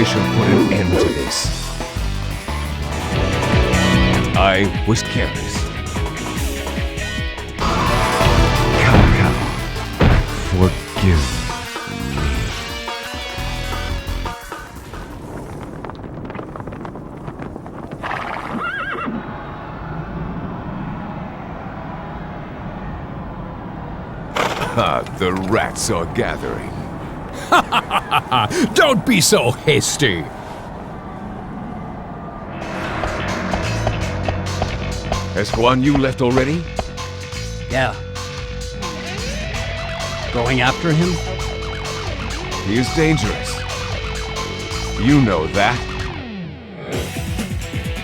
I shall put an end to this. I was careless. Cao Cao, forgive me. Ah, the rats are gathering. Don't be so hasty. Has Guan Yu left already? Yeah. Going after him? He is dangerous. You know that.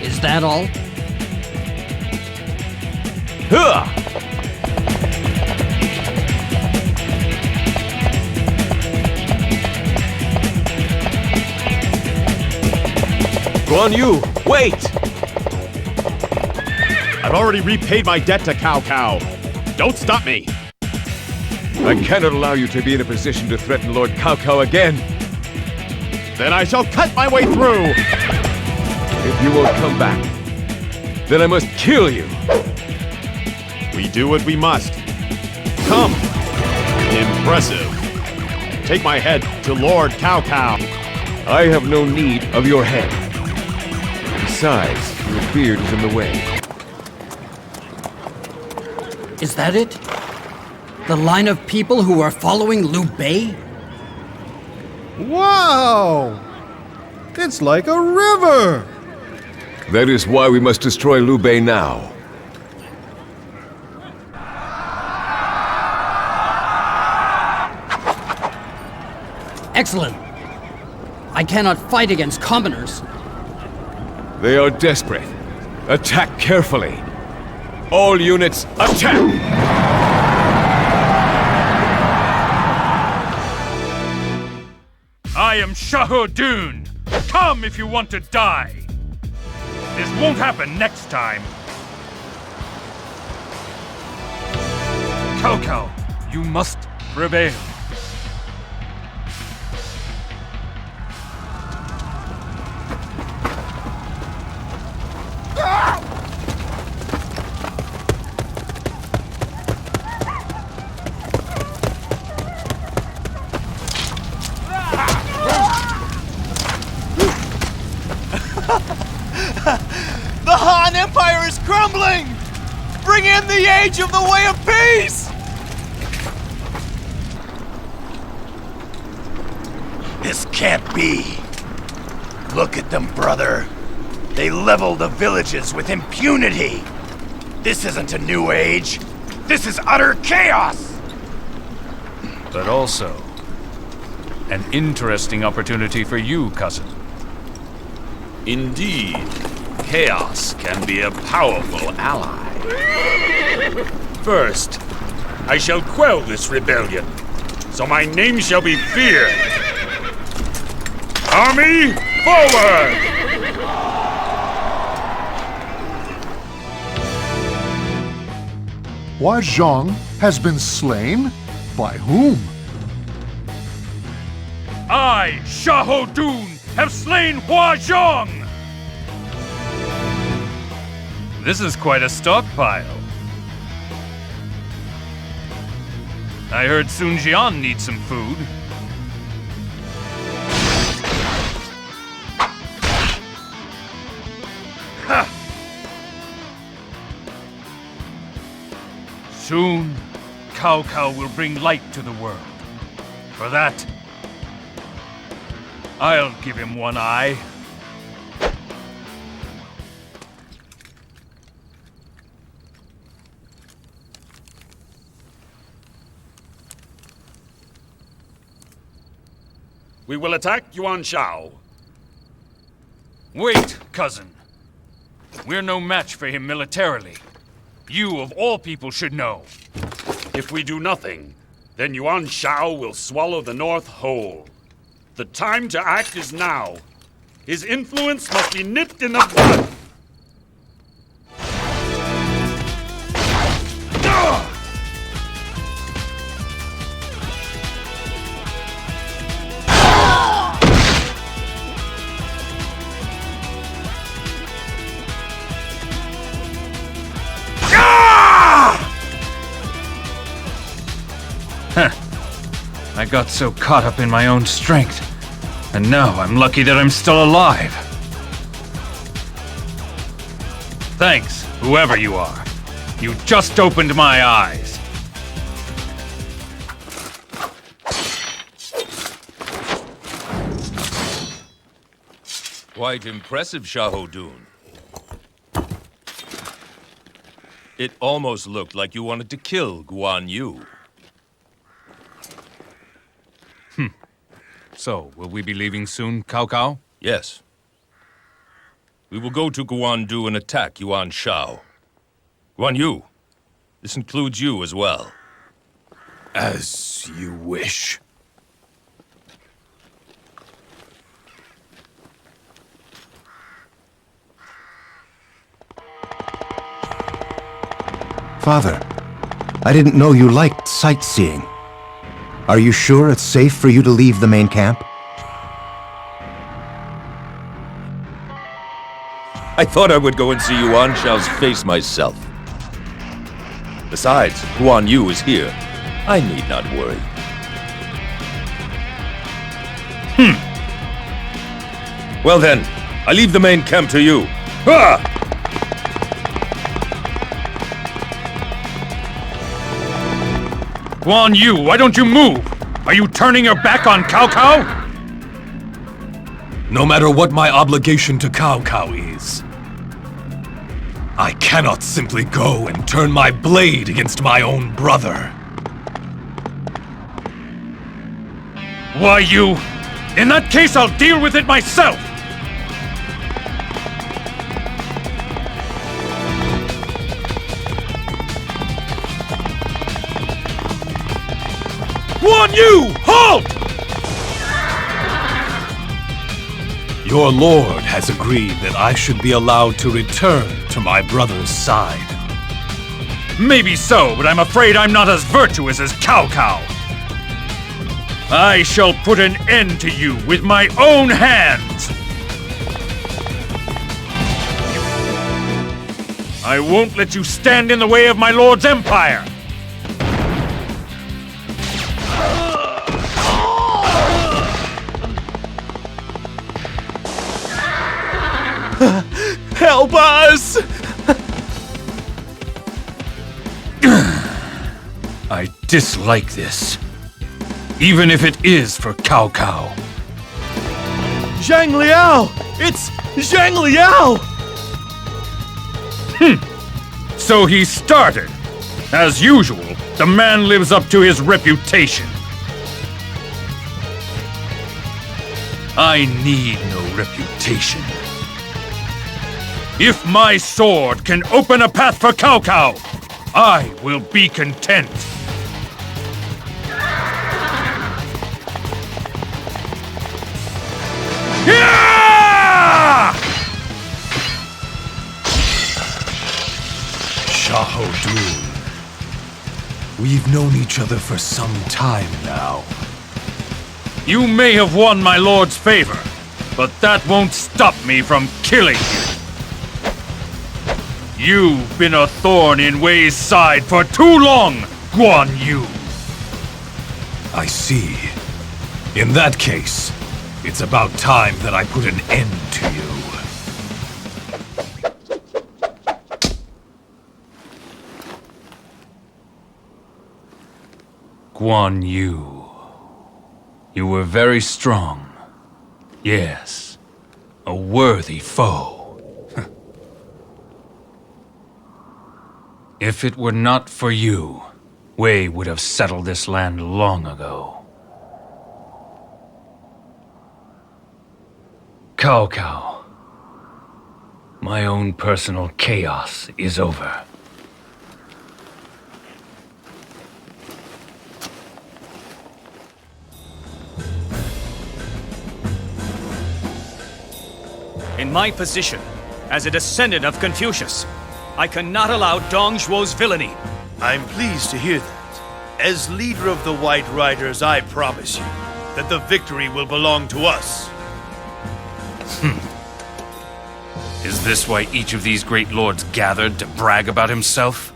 Is that all? Huh! Guan Yu, wait! I've already repaid my debt to Cao Cao. Don't stop me! I cannot allow you to be in a position to threaten Lord Cao Cao again. Then I shall cut my way through! If you won't come back, then I must kill you. We do what we must. Come! Impressive. Take my head to Lord Cao Cao. I have no need of your head. Besides, your beard is in the way. Is that it? The line of people who are following Liu Bei? Wow! It's like a river! That is why we must destroy Liu Bei now. Excellent. I cannot fight against commoners. They are desperate. Attack carefully. All units, attack! I am Xiahou Dun. Come if you want to die. This won't happen next time. Cao Cao, you must prevail. The Han Empire is crumbling! Bring in the age of the way of peace! This can't be. Look at them, brother. They level the villages with impunity. This isn't a new age. This is utter chaos! But also, an interesting opportunity for you, cousin. Indeed, chaos can be a powerful ally. First, I shall quell this rebellion, so my name shall be feared. Army, forward! Hua Zhang has been slain? By whom? I, Xiahou Dun, have slain Hua Zhang! This is quite a stockpile. I heard Sun Jian needs some food. Ha! Soon, Cao Cao will bring light to the world. For that, I'll give him one eye. We will attack Yuan Shao. Wait, cousin. We're no match for him militarily. You, of all people, should know. If we do nothing, then Yuan Shao will swallow the North whole. The time to act is now. His influence must be nipped in the bud. I got so caught up in my own strength, and now I'm lucky that I'm still alive. Thanks, whoever you are. You just opened my eyes. Quite impressive, Xiahou Dun. It almost looked like you wanted to kill Guan Yu. So, will we be leaving soon, Cao Cao? Yes. We will go to Guan Du and attack Yuan Shao. Guan Yu, this includes you as well. As you wish. Father, I didn't know you liked sightseeing. Are you sure it's safe for you to leave the main camp? I thought I would go and see Yuan Shao's face myself. Besides, Guan Yu is here. I need not worry. Well then, I leave the main camp to you. Ah! Guan Yu, why don't you move? Are you turning your back on Cao Cao? No matter what my obligation to Cao Cao is, I cannot simply go and turn my blade against my own brother. Why, you... In that case, I'll deal with it myself! Guan Yu, halt! Your lord has agreed that I should be allowed to return to my brother's side. Maybe so, but I'm afraid I'm not as virtuous as Cao Cao. I shall put an end to you with my own hands! I won't let you stand in the way of my lord's empire! Help us! I dislike this. Even if it is for Cao Cao. Zhang Liao! It's Zhang Liao! So he started. As usual, the man lives up to his reputation. I need no reputation. If my sword can open a path for Cao Cao, I will be content. Yeah! Xiahou Dun. We've known each other for some time now. You may have won my lord's favor, but that won't stop me from killing you. You've been a thorn in Wei's side for too long, Guan Yu. I see. In that case, it's about time that I put an end to you. Guan Yu. You were very strong. Yes, a worthy foe. If it were not for you, Wei would have settled this land long ago. Cao Cao, my own personal chaos is over. In my position, as a descendant of Confucius, I cannot allow Dong Zhuo's villainy. I'm pleased to hear that. As leader of the White Riders, I promise you that the victory will belong to us. Is this why each of these great lords gathered to brag about himself?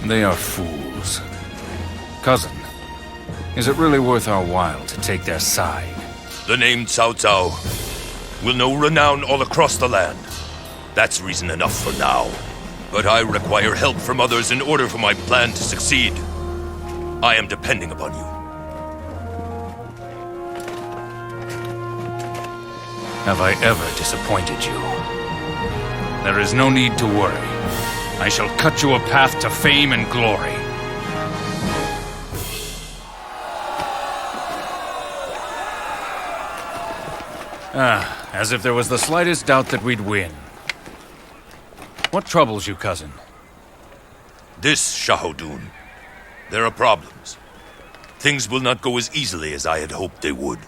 They are fools. Cousin, is it really worth our while to take their side? The name Cao Cao will know renown all across the land. That's reason enough for now. But I require help from others in order for my plan to succeed. I am depending upon you. Have I ever disappointed you? There is no need to worry. I shall cut you a path to fame and glory. As if there was the slightest doubt that we'd win. What troubles you, cousin? This, Xiahou Dun. There are problems. Things will not go as easily as I had hoped they would.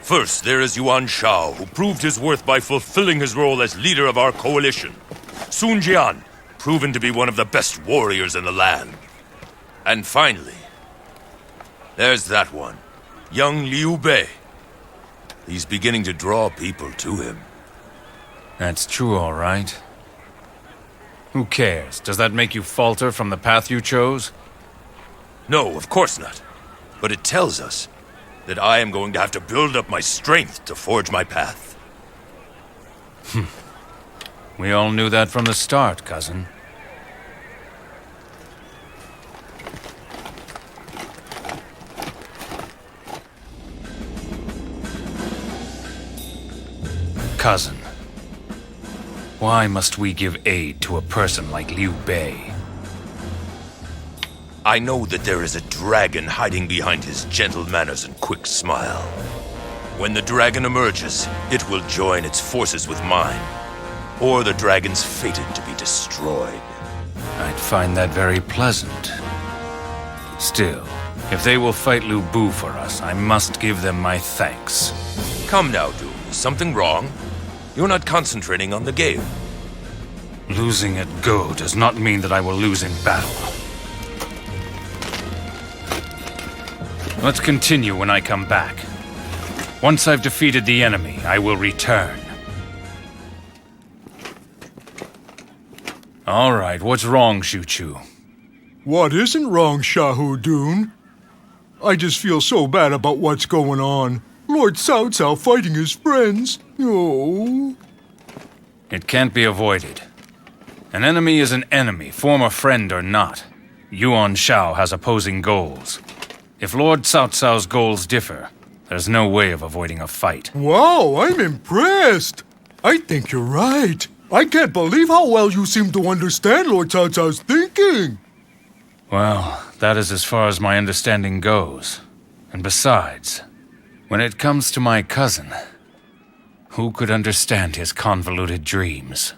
First, there is Yuan Shao, who proved his worth by fulfilling his role as leader of our coalition. Sun Jian, proven to be one of the best warriors in the land. And finally, there's that one, young Liu Bei. He's beginning to draw people to him. That's true, all right. Who cares? Does that make you falter from the path you chose? No, of course not. But it tells us that I am going to have to build up my strength to forge my path. We all knew that from the start, cousin. Cousin, why must we give aid to a person like Liu Bei? I know that there is a dragon hiding behind his gentle manners and quick smile. When the dragon emerges, it will join its forces with mine, or the dragon's fated to be destroyed. I'd find that very pleasant. Still, if they will fight Lu Bu for us, I must give them my thanks. Come now, Dun. Is something wrong? You're not concentrating on the game. Losing at Go does not mean that I will lose in battle. Let's continue when I come back. Once I've defeated the enemy, I will return. All right, what's wrong, Chu? What isn't wrong, Xiahou Dun? I just feel so bad about what's going on. Lord Cao Cao fighting his friends. Oh. It can't be avoided. An enemy is an enemy, former friend or not. Yuan Shao has opposing goals. If Lord Cao Cao's goals differ, there's no way of avoiding a fight. Wow, I'm impressed. I think you're right. I can't believe how well you seem to understand Lord Cao Cao's thinking. Well, that is as far as my understanding goes. And besides, when it comes to my cousin, who could understand his convoluted dreams?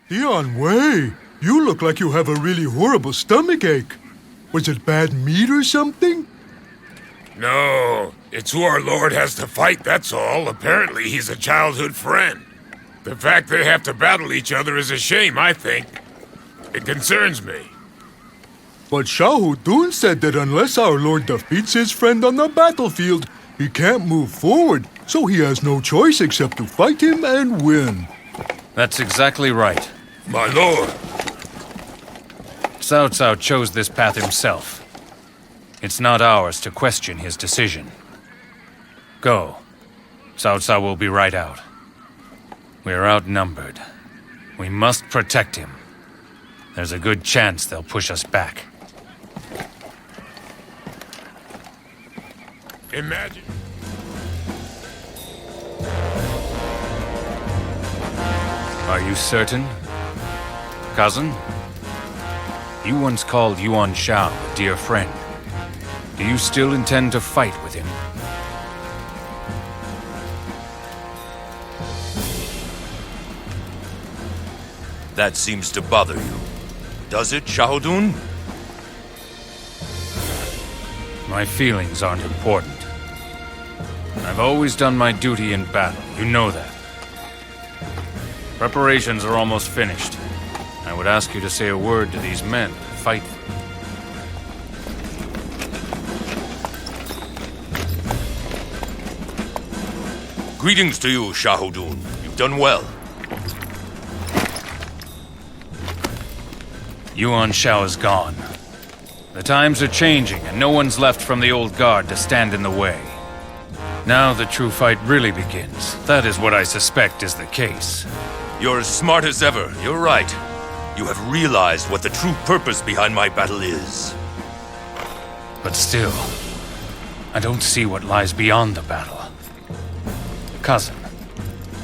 Dian Wei, you look like you have a really horrible stomachache. Was it bad meat or something? No, it's who our Lord has to fight, that's all. Apparently he's a childhood friend. The fact they have to battle each other is a shame, I think. It concerns me. But Xiahou Dun said that unless our Lord defeats his friend on the battlefield, he can't move forward, so he has no choice except to fight him and win. That's exactly right. My lord. Cao Cao chose this path himself. It's not ours to question his decision. Go. Cao Cao will be right out. We're outnumbered. We must protect him. There's a good chance they'll push us back. Imagine. Are you certain? Cousin? You once called Yuan Shao a dear friend. Do you still intend to fight with him? That seems to bother you. Does it, Xiahou Dun? My feelings aren't important. I've always done my duty in battle. You know that. Preparations are almost finished. I would ask you to say a word to these men to fight for me. Greetings to you, Xiahou Dun. You've done well. Yuan Shao is gone. The times are changing, and no one's left from the old guard to stand in the way. Now the true fight really begins. That is what I suspect is the case. You're as smart as ever. You're right. You have realized what the true purpose behind my battle is. But still, I don't see what lies beyond the battle. Cousin,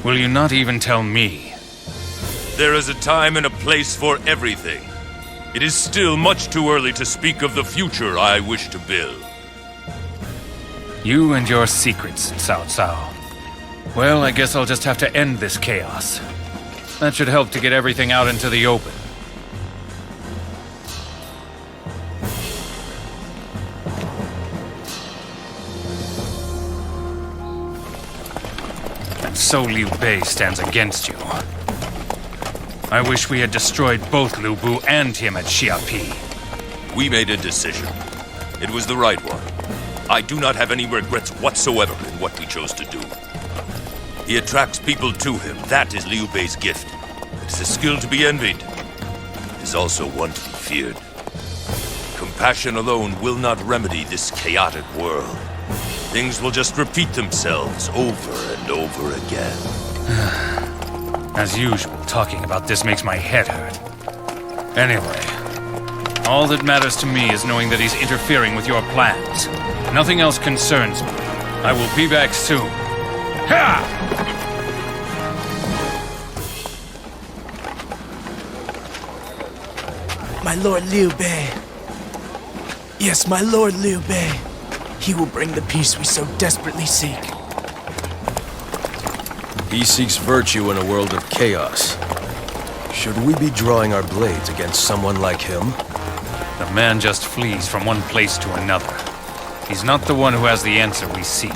will you not even tell me? There is a time and a place for everything. It is still much too early to speak of the future I wish to build. You and your secrets, Cao Cao. Well, I guess I'll just have to end this chaos. That should help to get everything out into the open. And so Liu Bei stands against you. I wish we had destroyed both Lu Bu and him at Xiapi. We made a decision. It was the right one. I do not have any regrets whatsoever in what we chose to do. He attracts people to him. That is Liu Bei's gift. It is a skill to be envied. It is also one to be feared. Compassion alone will not remedy this chaotic world. Things will just repeat themselves over and over again. As usual, talking about this makes my head hurt. Anyway, all that matters to me is knowing that he's interfering with your plans. Nothing else concerns me. I will be back soon. Ha! My Lord Liu Bei. Yes, my Lord Liu Bei. He will bring the peace we so desperately seek. He seeks virtue in a world of chaos. Should we be drawing our blades against someone like him? The man just flees from one place to another. He's not the one who has the answer we seek.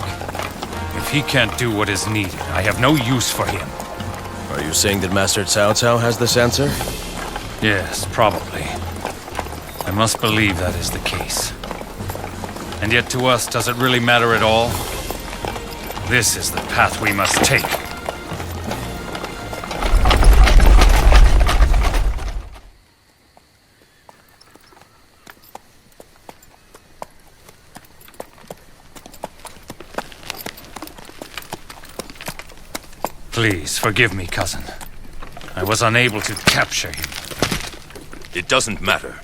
If he can't do what is needed, I have no use for him. Are you saying that Master Cao Cao has this answer? Yes, probably. I must believe that is the case. And yet to us, does it really matter at all? This is the path we must take. Please, forgive me, cousin. I was unable to capture him. It doesn't matter.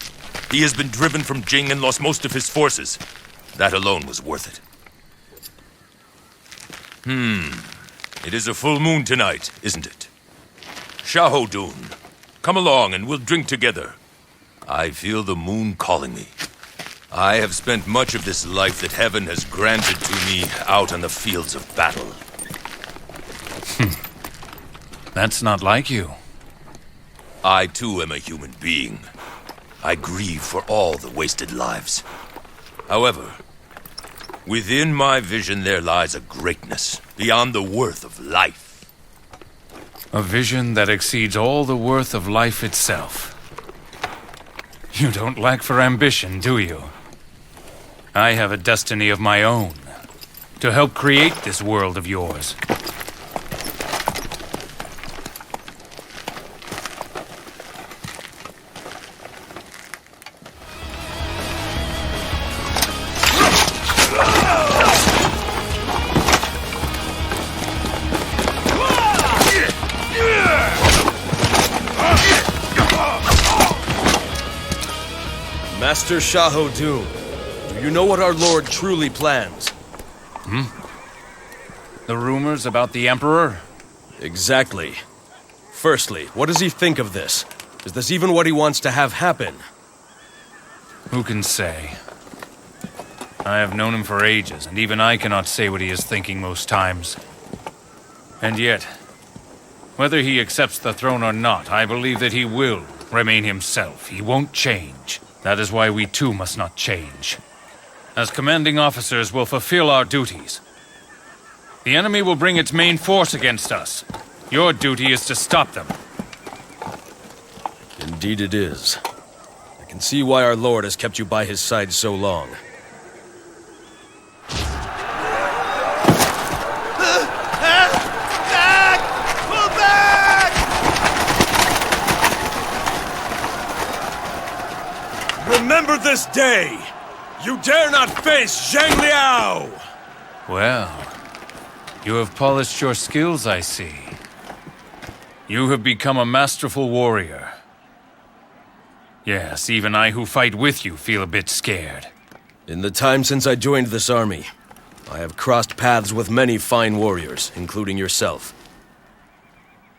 He has been driven from Jing and lost most of his forces. That alone was worth it. It is a full moon tonight, isn't it? Xiahou Dun, come along and we'll drink together. I feel the moon calling me. I have spent much of this life that heaven has granted to me out on the fields of battle. That's not like you. I too am a human being. I grieve for all the wasted lives. However, within my vision there lies a greatness beyond the worth of life. A vision that exceeds all the worth of life itself. You don't lack for ambition, do you? I have a destiny of my own, to help create this world of yours. Master Xiahou Dun, do you know what our lord truly plans? The rumors about the Emperor? Exactly. Firstly, what does he think of this? Is this even what he wants to have happen? Who can say? I have known him for ages, and even I cannot say what he is thinking most times. And yet, whether he accepts the throne or not, I believe that he will remain himself. He won't change. That is why we too must not change. As commanding officers, we'll fulfill our duties. The enemy will bring its main force against us. Your duty is to stop them. Indeed it is. I can see why our lord has kept you by his side so long. this day! You dare not face Zhang Liao! Well, you have polished your skills, I see. You have become a masterful warrior. Yes, even I who fight with you feel a bit scared. In the time since I joined this army, I have crossed paths with many fine warriors, including yourself.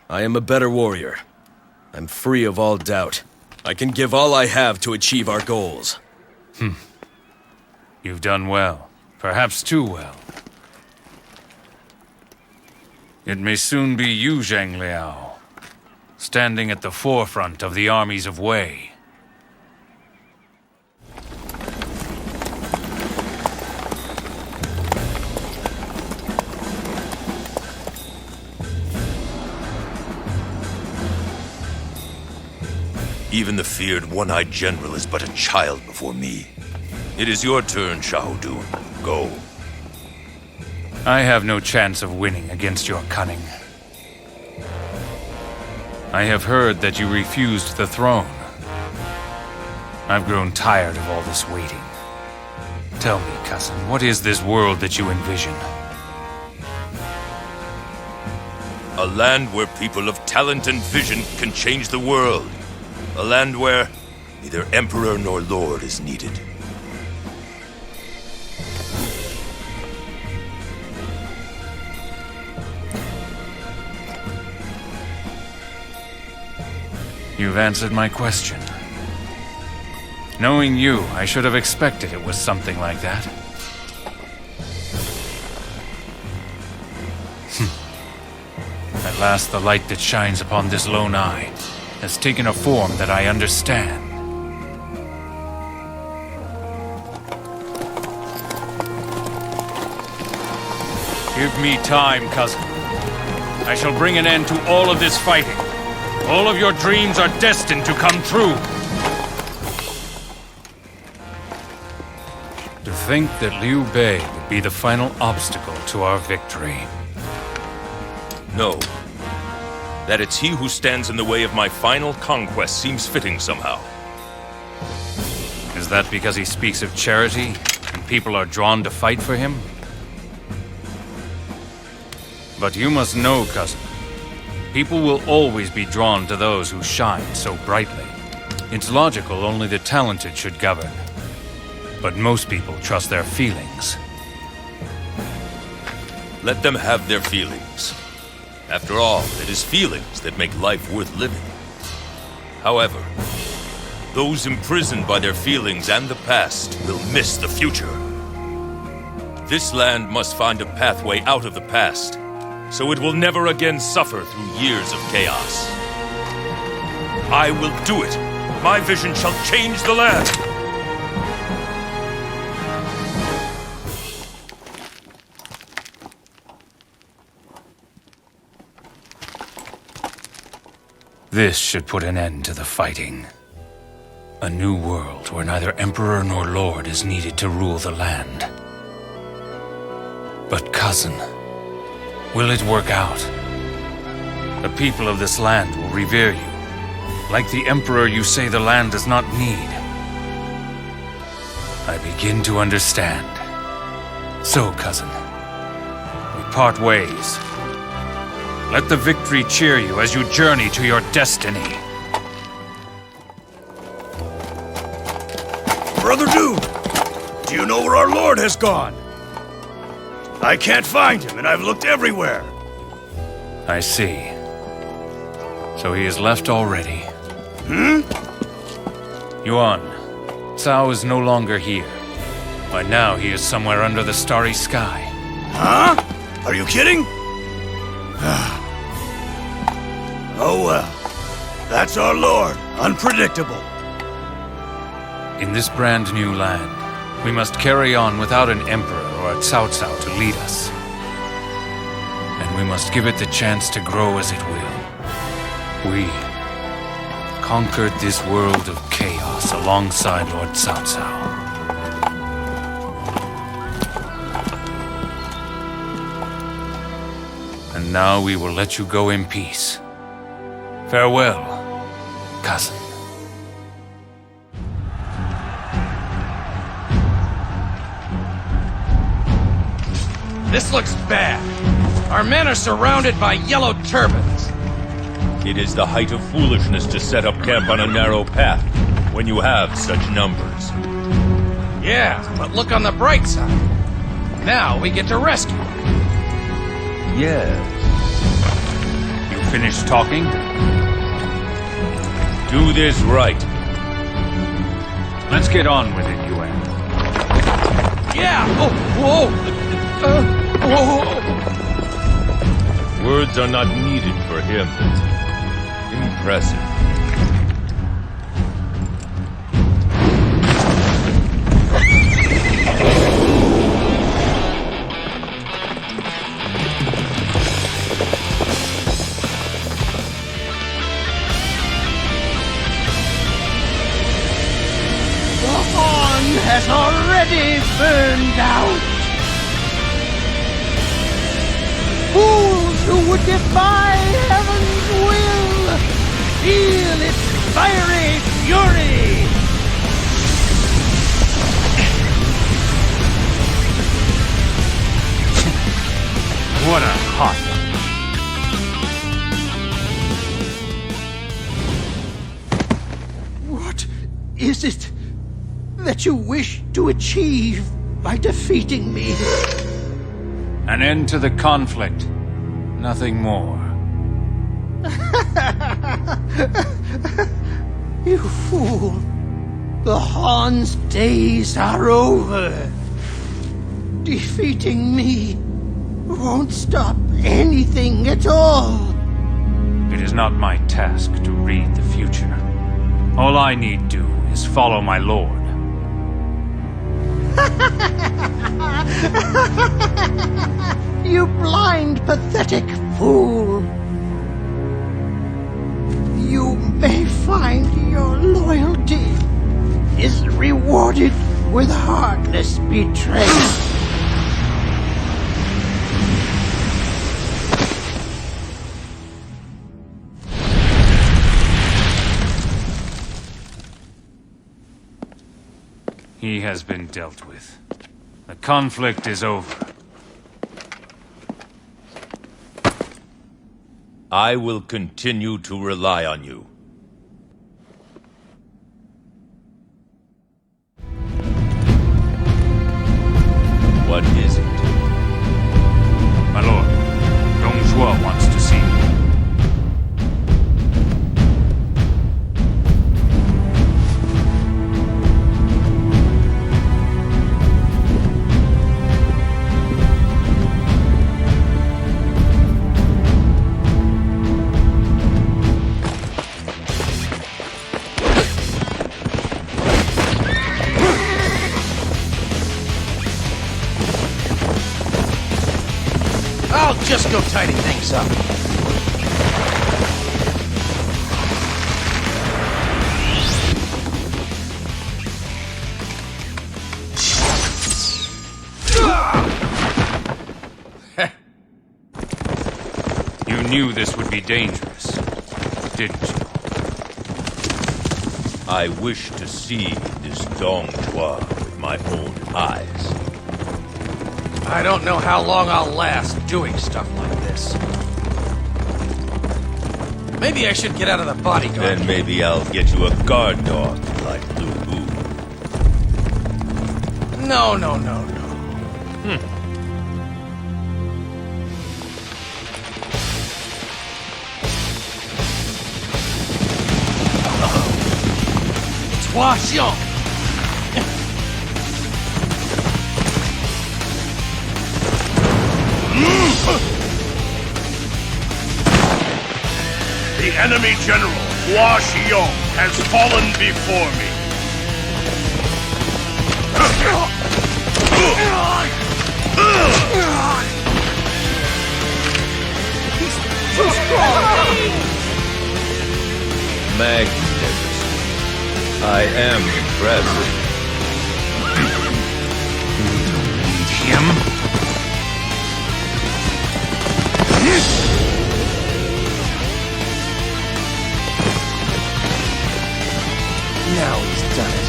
I am a better warrior. I'm free of all doubt. I can give all I have to achieve our goals. You've done well. Perhaps too well. It may soon be you, Zhang Liao, standing at the forefront of the armies of Wei. Even the feared one-eyed general is but a child before me. It is your turn, Xiahou Dun. Go. I have no chance of winning against your cunning. I have heard that you refused the throne. I've grown tired of all this waiting. Tell me, cousin, what is this world that you envision? A land where people of talent and vision can change the world. A land where neither emperor nor lord is needed. You've answered my question. Knowing you, I should have expected it was something like that. At last, the light that shines upon this lone eye has taken a form that I understand. Give me time, cousin. I shall bring an end to all of this fighting. All of your dreams are destined to come true. To think that Liu Bei would be the final obstacle to our victory. No. That it's he who stands in the way of my final conquest seems fitting somehow. Is that because he speaks of charity, and people are drawn to fight for him? But you must know, cousin, people will always be drawn to those who shine so brightly. It's logical only the talented should govern. But most people trust their feelings. Let them have their feelings. After all, it is feelings that make life worth living. However, those imprisoned by their feelings and the past will miss the future. This land must find a pathway out of the past, so it will never again suffer through years of chaos. I will do it! My vision shall change the land! This should put an end to the fighting. A new world where neither emperor nor lord is needed to rule the land. But cousin, will it work out? The people of this land will revere you. Like the emperor you say the land does not need. I begin to understand. So, cousin, we part ways. Let the victory cheer you as you journey to your destiny. Brother Dun, do you know where our Lord has gone? I can't find him, and I've looked everywhere. I see. So he is left already. Yuan, Cao is no longer here. By now he is somewhere under the starry sky. Huh? Are you kidding? Oh well. That's our Lord. Unpredictable. In this brand new land, we must carry on without an emperor or a Cao Cao to lead us. And we must give it the chance to grow as it will. We conquered this world of chaos alongside Lord Cao Cao. And now we will let you go in peace. Farewell, cousin. This looks bad. Our men are surrounded by yellow turbans. It is the height of foolishness to set up camp on a narrow path when you have such numbers. Yeah, but look on the bright side. Now we get to rescue. Yes. You finished talking? Do this right. Let's get on with it, Yuan. Yeah! Oh, whoa! Whoa! Words are not needed for him. Impressive. Has already burned out. Fools who would defy heaven's will, feel its fiery fury. What a hot. What is it that you wish to achieve by defeating me? An end to the conflict. Nothing more. You fool. The Han's days are over. Defeating me won't stop anything at all. It is not my task to read the future. All I need do is follow my lord. You blind, pathetic fool. You may find your loyalty is rewarded with heartless betrayal. He has been dealt with. The conflict is over. I will continue to rely on you. What is it? My lord, Dong Zhuo wants to see you. I'll just go tidy things up. You knew this would be dangerous, didn't you? I wish to see this Dong Zhuo with my own eyes. I don't know how long I'll last doing stuff like this. Maybe I should get out of the bodyguard. Then maybe I'll get you a guard dog like Lu Bu. No. It's Hua Xiong. The enemy general, Hua Xiong, has fallen before me. He's too strong. Magnificent. I am impressed. Him? Now he's done it.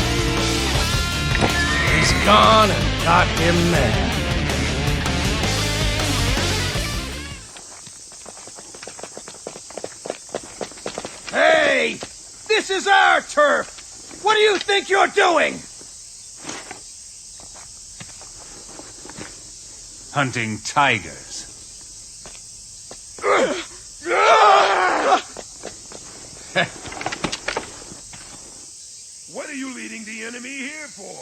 He's gone and got him mad. This is our turf! What do you think you're doing? Hunting tigers. What are you leading the enemy here for?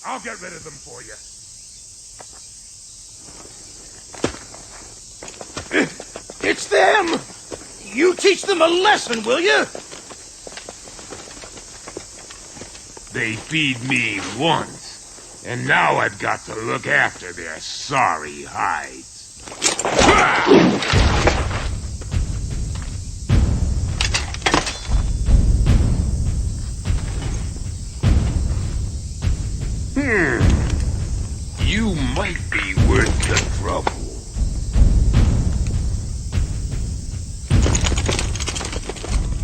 I'll get rid of them for you. It's them! You teach them a lesson, will you? They feed me once, and now I've got to look after their sorry hides. You might be worth the trouble.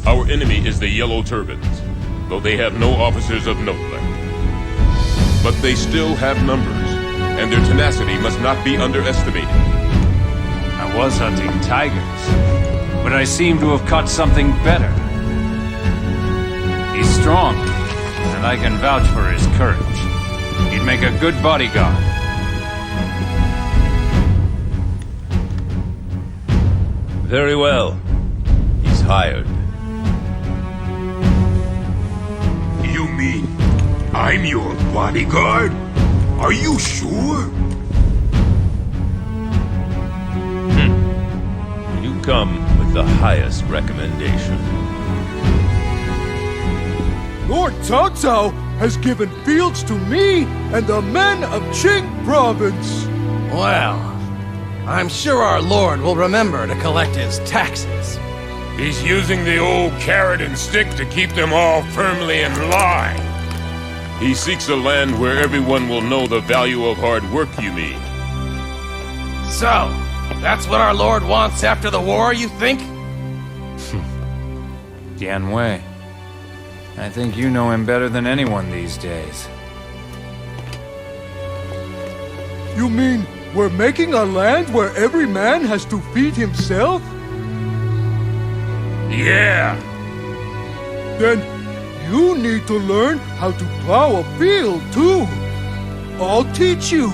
Our enemy is the Yellow Turbans, though they have no officers of note left. But they still have numbers, and their tenacity must not be underestimated. I was hunting tigers, but I seem to have caught something better. He's strong, and I can vouch for his courage. He'd make a good bodyguard. Very well. He's hired. You mean I'm your bodyguard? Are you sure? You come with the highest recommendation. Lord Cao Cao has given fields to me and the men of Qing province. Well, I'm sure our lord will remember to collect his taxes. He's using the old carrot and stick to keep them all firmly in line. He seeks a land where everyone will know the value of hard work, you mean? So, that's what our lord wants after the war, you think? Dian Wei. I think you know him better than anyone these days. You mean we're making a land where every man has to feed himself? Yeah. Then you need to learn how to plow a field, too. I'll teach you.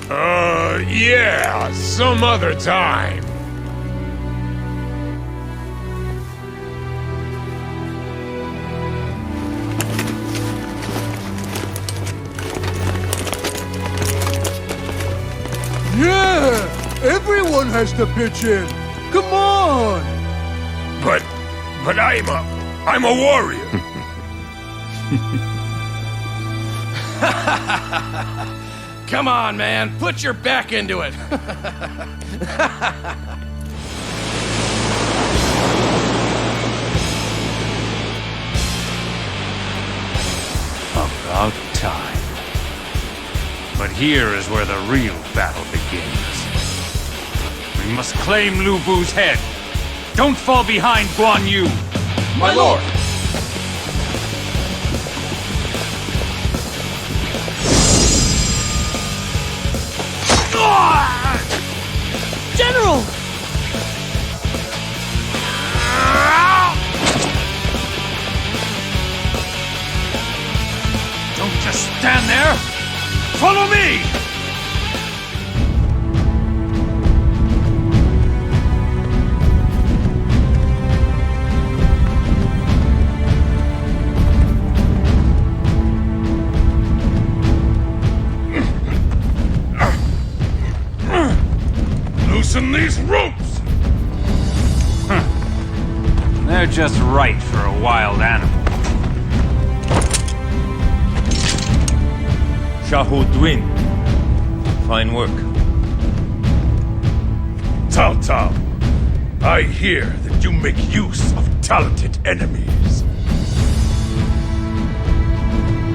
Yeah, some other time. Yeah! Everyone has to pitch in. Come on! But I'm a warrior. Come on, man. Put your back into it. About time. But here is where the real battle begins. We must claim Lu Bu's head. Don't fall behind Guan Yu. My lord! General! Don't just stand there! Follow me! Loosen these ropes! They're just right for a wild animal. Xiahou Dun. Fine work. Cao Cao, I hear that you make use of talented enemies.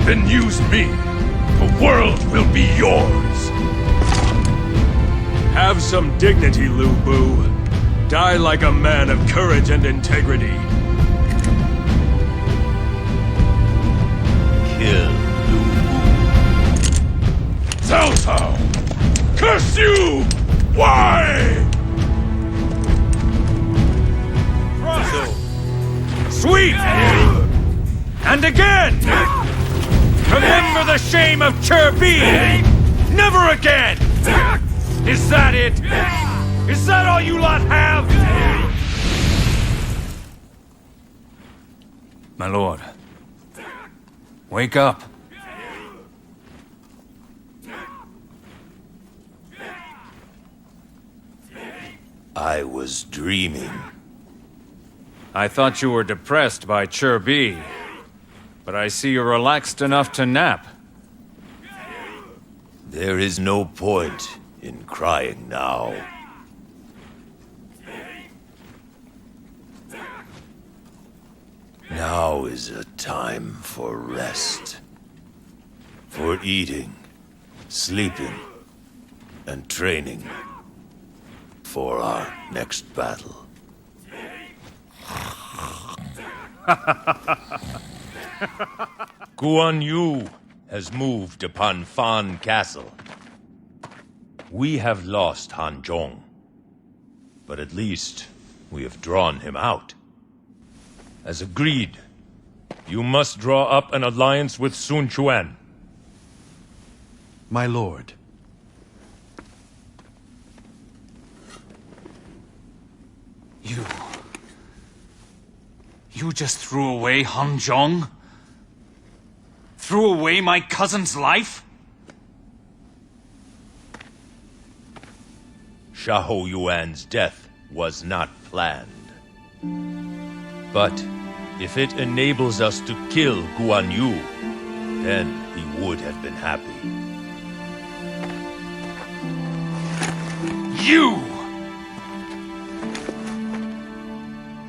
Then use me. The world will be yours. Have some dignity, Lu Bu. Die like a man of courage and integrity. Kill Lu Bu. Cao Cao! Curse you! Why? So, Sweep! And again! Remember the shame of Cherby! Never again! Is that it? Is that all you lot have? My lord, wake up. I was dreaming. I thought you were depressed by Cherby, but I see you're relaxed enough to nap. There is no point in crying now. Now is a time for rest. For eating, sleeping, and training. For our next battle. Guan Yu has moved upon Fan Castle. We have lost Han Zhong, but at least we have drawn him out. As agreed, you must draw up an alliance with Sun Quan. My lord. You just threw away Han Zhong? Threw away my cousin's life? Xiahou Yuan's death was not planned. But if it enables us to kill Guan Yu, then he would have been happy. You!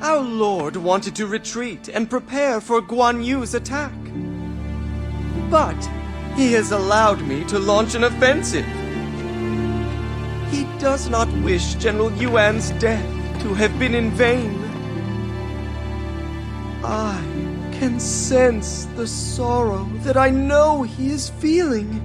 Our lord wanted to retreat and prepare for Guan Yu's attack. But he has allowed me to launch an offensive. He does not wish General Yuan's death to have been in vain. I can sense the sorrow that I know he is feeling.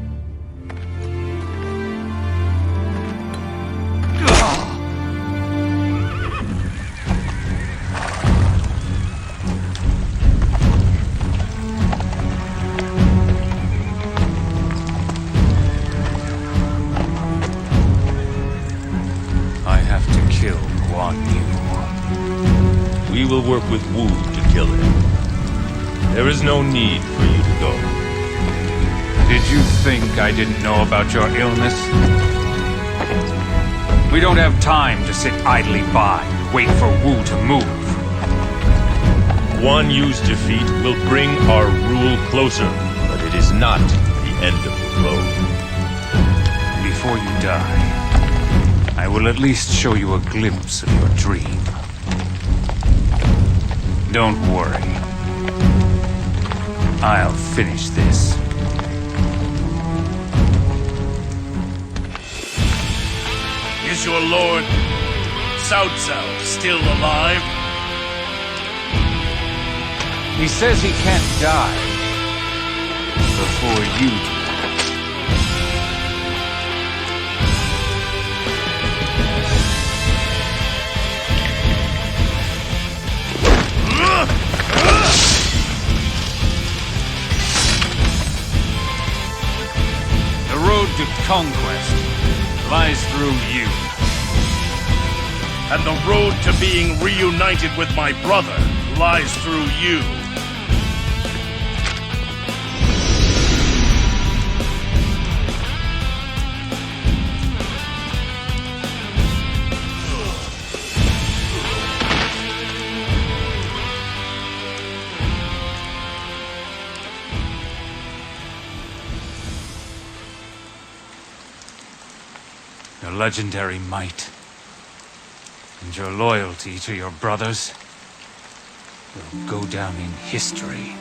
We will work with Wu to kill him. There is no need for you to go. Did you think I didn't know about your illness? We don't have time to sit idly by and wait for Wu to move. Guan Yu's defeat will bring our rule closer, but it is not the end of the road. Before you die, I will at least show you a glimpse of your dream. Don't worry. I'll finish this. Is your lord Cao Cao still alive? He says he can't die before you do. The road to conquest lies through you. And the road to being reunited with my brother lies through you. Your legendary might and your loyalty to your brothers will go down in history.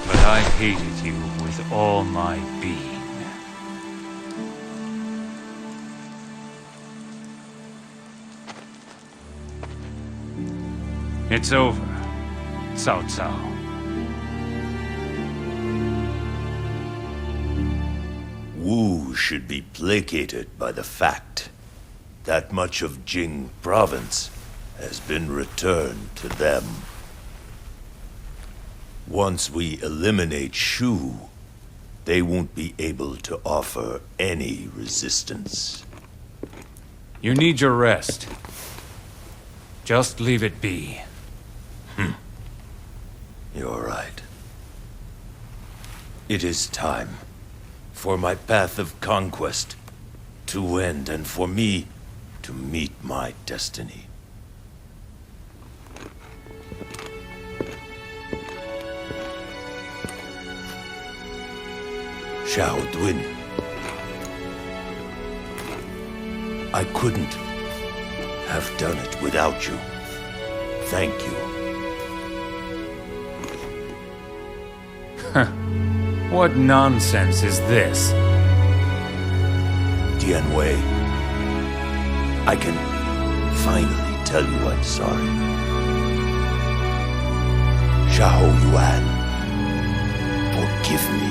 But I hated you with all my being. It's over, Cao Cao. Wu should be placated by the fact that much of Jing province has been returned to them. Once we eliminate Shu, they won't be able to offer any resistance. You need your rest. Just leave it be. You're right. It is time for my path of conquest to end and for me to meet my destiny. Xiahou Dun. I couldn't have done it without you. Thank you. What nonsense is this? Tianwei, I can finally tell you I'm sorry. Xiahou Yuan, forgive me.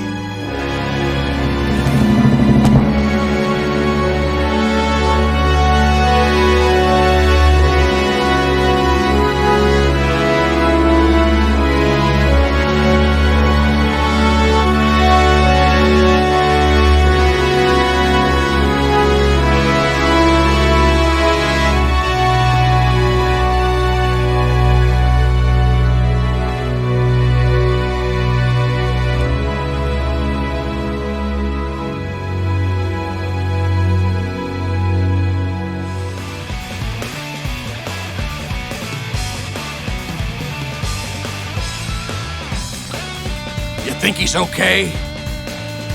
Think he's okay?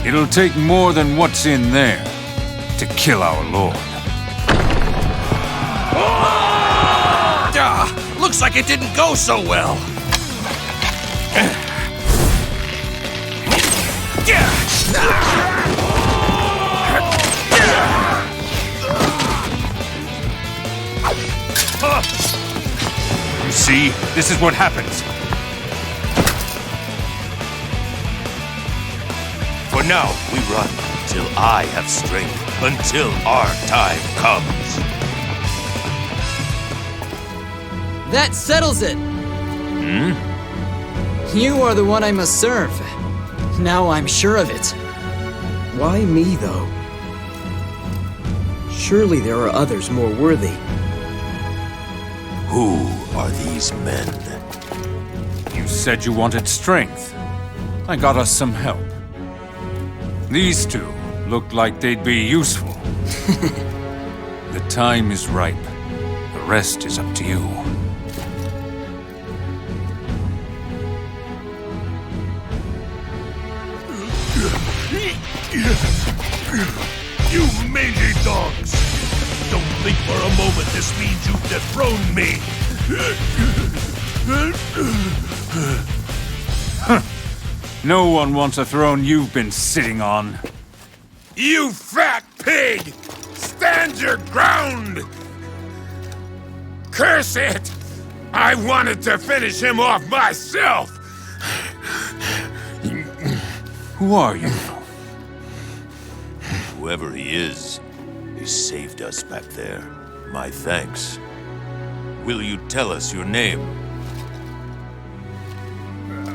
It'll take more than what's in there to kill our lord. Looks like it didn't go so well. You see, this is what happens. For now, we run till I have strength, until our time comes. That settles it! You are the one I must serve. Now I'm sure of it. Why me, though? Surely there are others more worthy. Who are these men? You said you wanted strength. I got us some help. These two looked like they'd be useful. The time is ripe. The rest is up to you. You mangy dogs! Don't think for a moment this means you've dethroned me! No one wants a throne you've been sitting on. You fat pig! Stand your ground! Curse it! I wanted to finish him off myself! Who are you? Whoever he is, he saved us back there. My thanks. Will you tell us your name?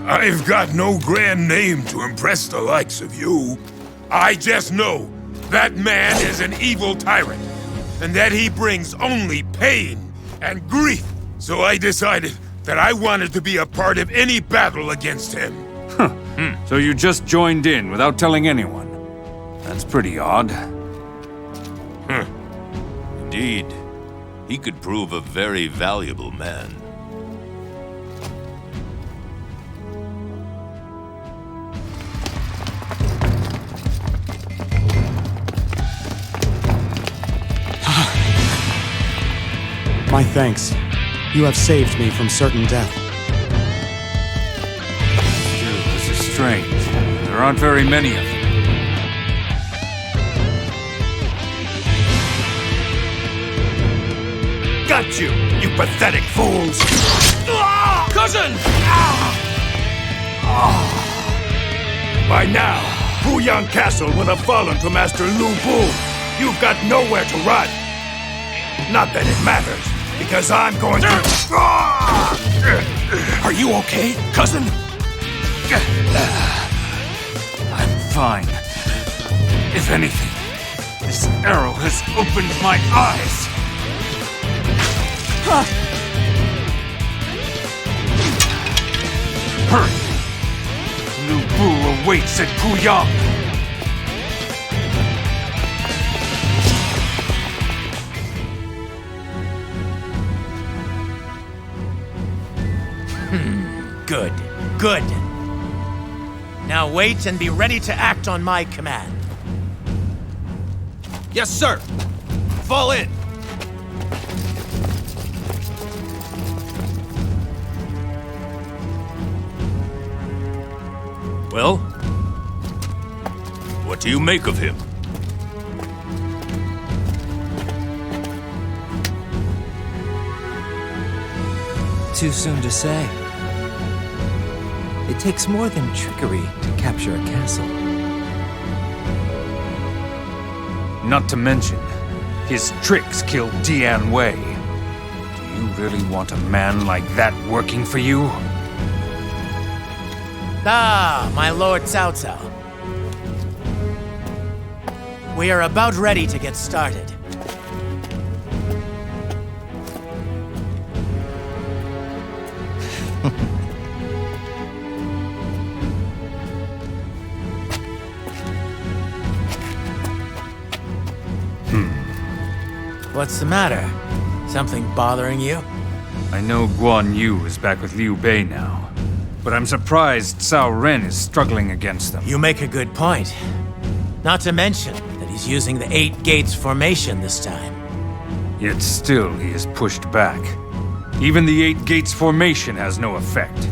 I've got no grand name to impress the likes of you. I just know that man is an evil tyrant, and that he brings only pain and grief. So I decided that I wanted to be a part of any battle against him. So you just joined in without telling anyone? That's pretty odd. Indeed. He could prove a very valuable man. My thanks. You have saved me from certain death. Still, this is strange. There aren't very many of them. Got you, you pathetic fools! Cousin! By now, Puyang Castle will have fallen to Master Lu Bu. You've got nowhere to run. Not that it matters, because I'm going to... Are you okay, cousin? I'm fine. If anything, this arrow has opened my eyes. Hurry! Lu Bu awaits at Puyang. Good. Good. Now wait and be ready to act on my command. Yes, sir. Fall in. Well? What do you make of him? Too soon to say. It takes more than trickery to capture a castle. Not to mention, his tricks killed Dian Wei. Do you really want a man like that working for you? Ah, my Lord Cao Cao. We are about ready to get started. What's the matter? Something bothering you? I know Guan Yu is back with Liu Bei now, but I'm surprised Cao Ren is struggling against them. You make a good point. Not to mention that he's using the 8 Gates formation this time. Yet still he is pushed back. Even the 8 Gates formation has no effect.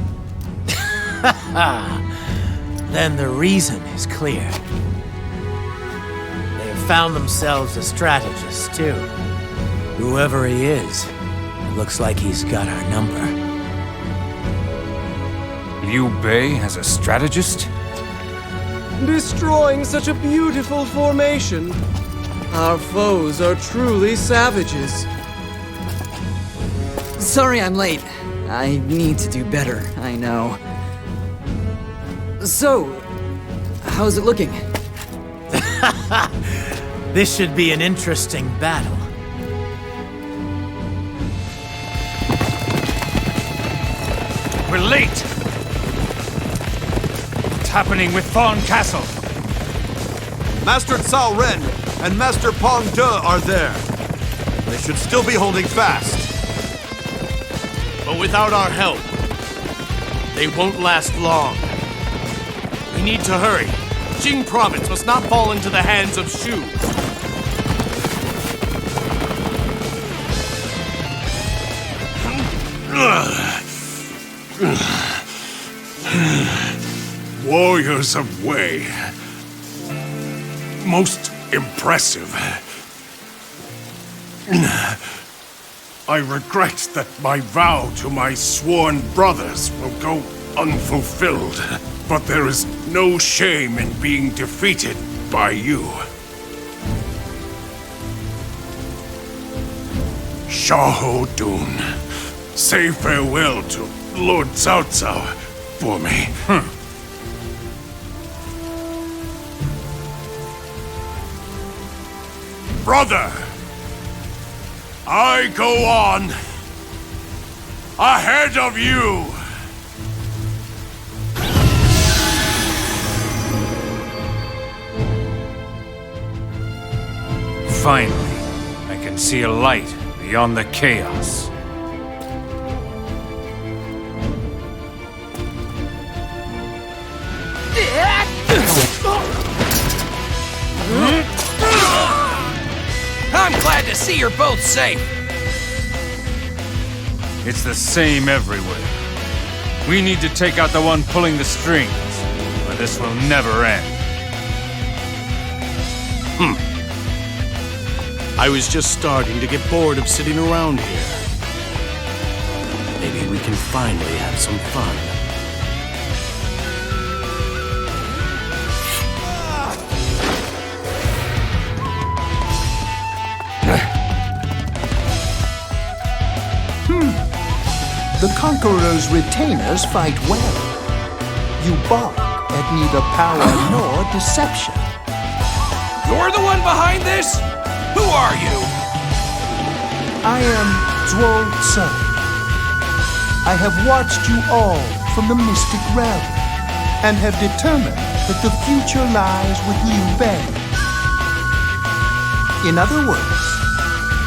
Then the reason is clear. They have found themselves a strategist, too. Whoever he is, it looks like he's got our number. Liu Bei has a strategist? Destroying such a beautiful formation. Our foes are truly savages. Sorry I'm late. I need to do better, I know. So, how's it looking? This should be an interesting battle. We're late! What's happening with Fawn Castle? Master Cao Ren and Master Pong De are there. They should still be holding fast. But without our help, they won't last long. We need to hurry. Jing Province must not fall into the hands of Shu. Warriors of Wei. Most impressive. I regret that my vow to my sworn brothers will go unfulfilled, but there is no shame in being defeated by you. Xiahou Dun, say farewell to Lord Cao Cao for me. Brother, I go on ahead of you. Finally, I can see a light beyond the chaos. I'm glad to see you're both safe. It's the same everywhere. We need to take out the one pulling the strings, or this will never end. I was just starting to get bored of sitting around here. Maybe we can finally have some fun. The Conqueror's retainers fight well. You balk at neither power nor deception. You're the one behind this? Who are you? I am Zhuo Tsun. I have watched you all from the mystic realm, and have determined that the future lies with Liu Bei. In other words,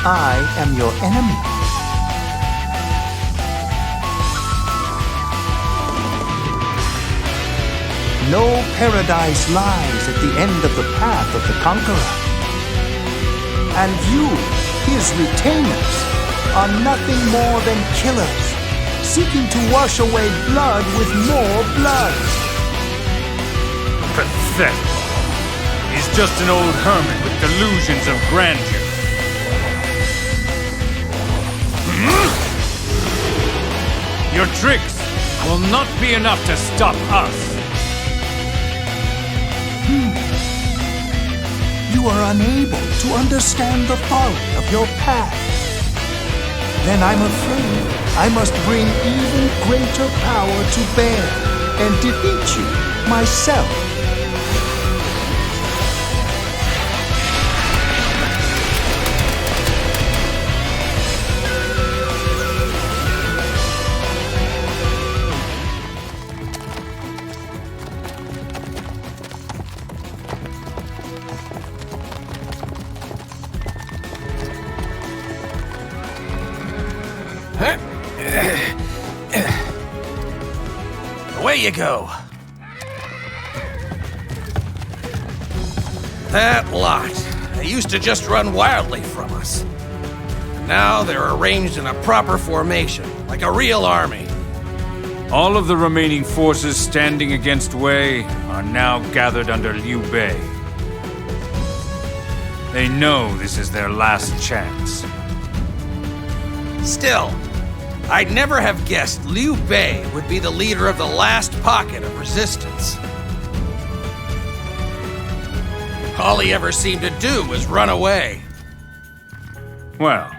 I am your enemy. No paradise lies at the end of the path of the Conqueror. And you, his retainers, are nothing more than killers, seeking to wash away blood with more blood. Pathetic. He's just an old hermit with delusions of grandeur. Your tricks will not be enough to stop us. You are unable to understand the folly of your path. Then I'm afraid I must bring even greater power to bear and defeat you myself. Away you go. That lot. They used to just run wildly from us. Now they're arranged in a proper formation, like a real army. All of the remaining forces standing against Wei are now gathered under Liu Bei. They know this is their last chance. Still, I'd never have guessed Liu Bei would be the leader of the last pocket of resistance. All he ever seemed to do was run away. Well,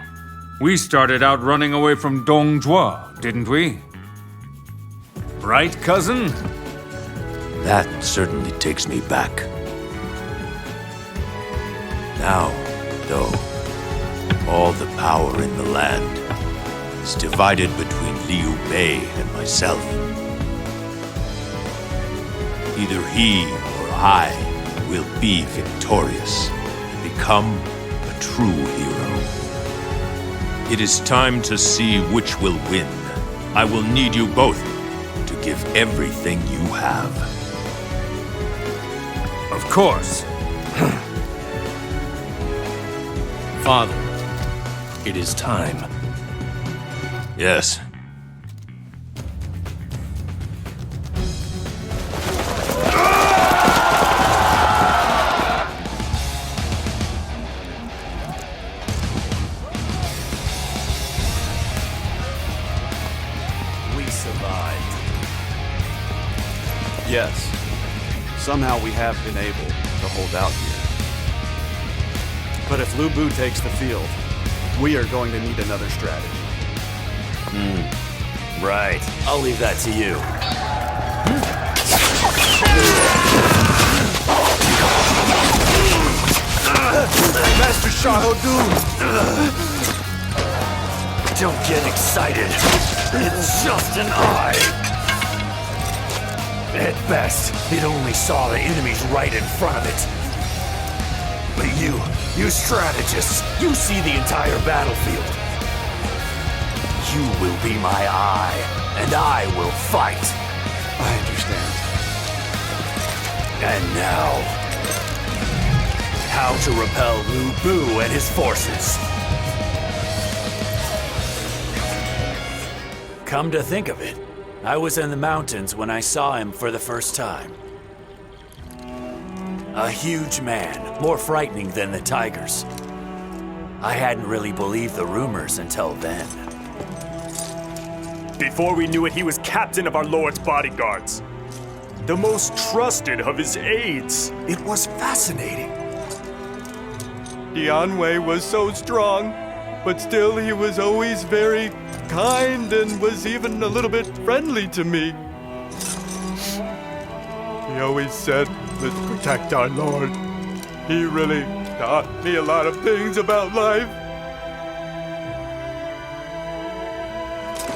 we started out running away from Dongjua, didn't we? Right, cousin? That certainly takes me back. Now, though, all the power in the land is divided between Liu Bei and myself. Either he or I will be victorious and become a true hero. It is time to see which will win. I will need you both to give everything you have. Of course. Father, it is time. Yes. We survived. Yes. Somehow we have been able to hold out here. But if Lu Bu takes the field, we are going to need another strategy. Right. I'll leave that to you. Master Xiahou Dun! Don't get excited. It's just an eye. At best, it only saw the enemies right in front of it. But you strategists, you see the entire battlefield. You will be my eye, and I will fight. I understand. And now, how to repel Lu Bu and his forces. Come to think of it, I was in the mountains when I saw him for the first time. A huge man, more frightening than the tigers. I hadn't really believed the rumors until then. Before we knew it, he was captain of our Lord's bodyguards. The most trusted of his aides. It was fascinating. Dian Wei was so strong, but still he was always very kind and was even a little bit friendly to me. He always said, "Let's protect our Lord." He really taught me a lot of things about life.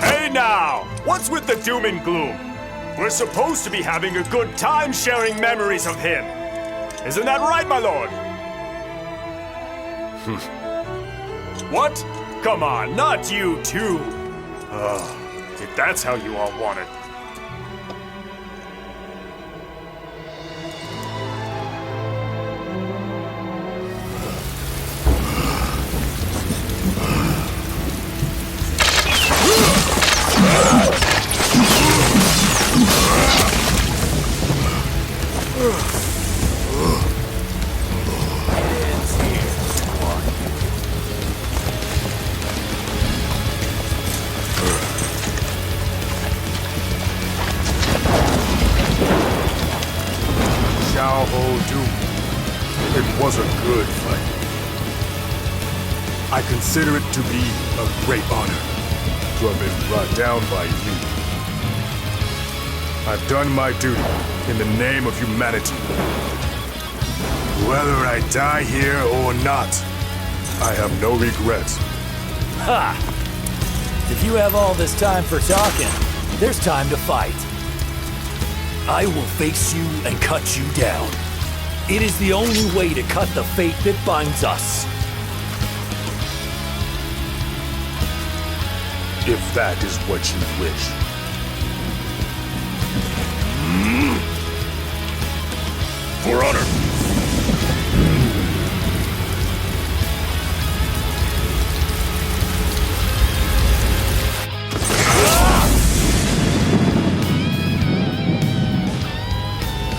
Hey now! What's with the doom and gloom? We're supposed to be having a good time sharing memories of him. Isn't that right, my lord? What? Come on, not you too. If that's how you all want it. Xiahou Dun. It was a good fight. I consider it to be a great honor to have been brought down by you. I've done my duty in the name of humanity. Whether I die here or not, I have no regrets. Ha! If you have all this time for talking, there's time to fight. I will face you and cut you down. It is the only way to cut the fate that binds us. If that is what you wish. For honor!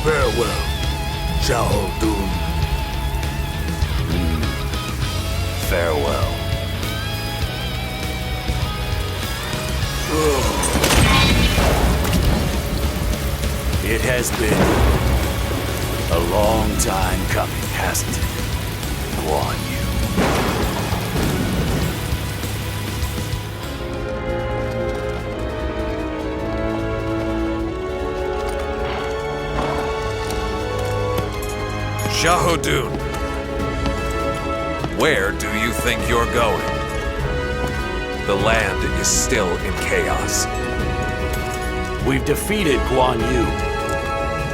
Farewell, Xiahou Dun. Farewell. It has been a long time coming, hasn't it, Guan Yu? Xiahou Dun, where do you think you're going? The land is still in chaos. We've defeated Guan Yu.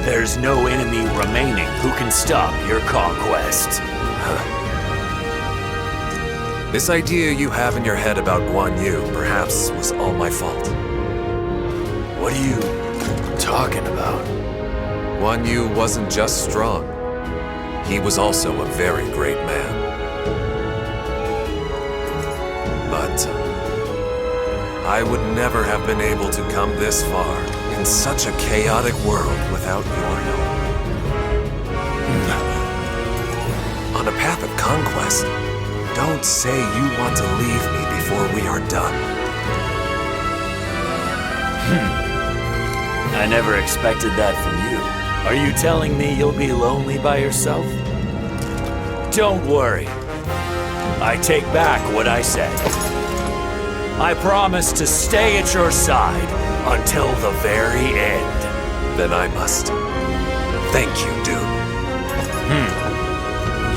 There's no enemy remaining who can stop your conquest. This idea you have in your head about Guan Yu perhaps was all my fault. What are you talking about? Guan Yu wasn't just strong. He was also a very great man. But I would never have been able to come this far in such a chaotic world without your help. On a path of conquest, don't say you want to leave me before we are done. I never expected that from you. Are you telling me you'll be lonely by yourself? Don't worry. I take back what I said. I promise to stay at your side until the very end. Then I must. Thank you, Dun.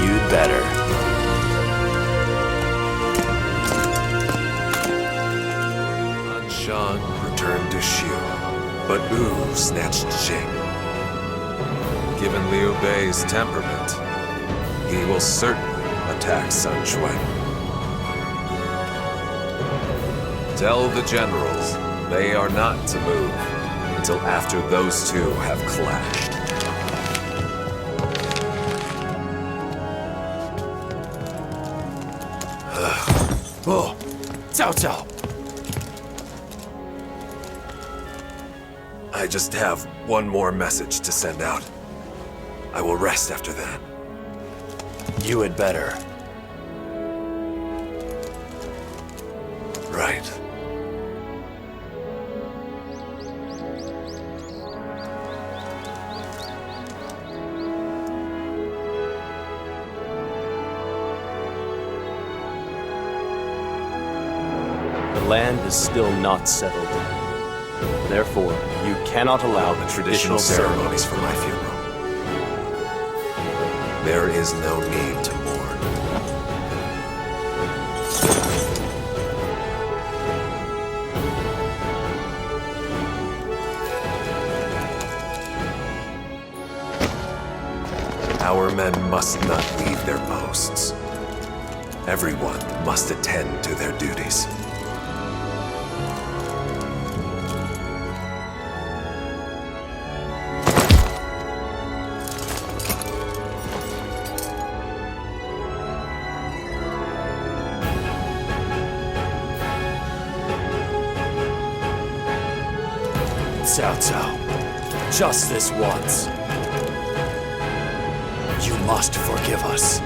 You'd better. Anshan returned to Shu, but Wu snatched Jing. Given Liu Bei's temperament, he will certainly attack Sun Quan. Tell the generals they are not to move until after those two have clashed. Oh, Cao Cao. I just have one more message to send out. I will rest after that. You had better. Right. land is still not settled. Therefore, you cannot allow the Traditional ceremonies for my funeral. There is no need to mourn. Our men must not leave their posts. Everyone must attend to their duties. Cao Cao, just this once. You must forgive us.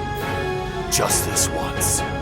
Just this once.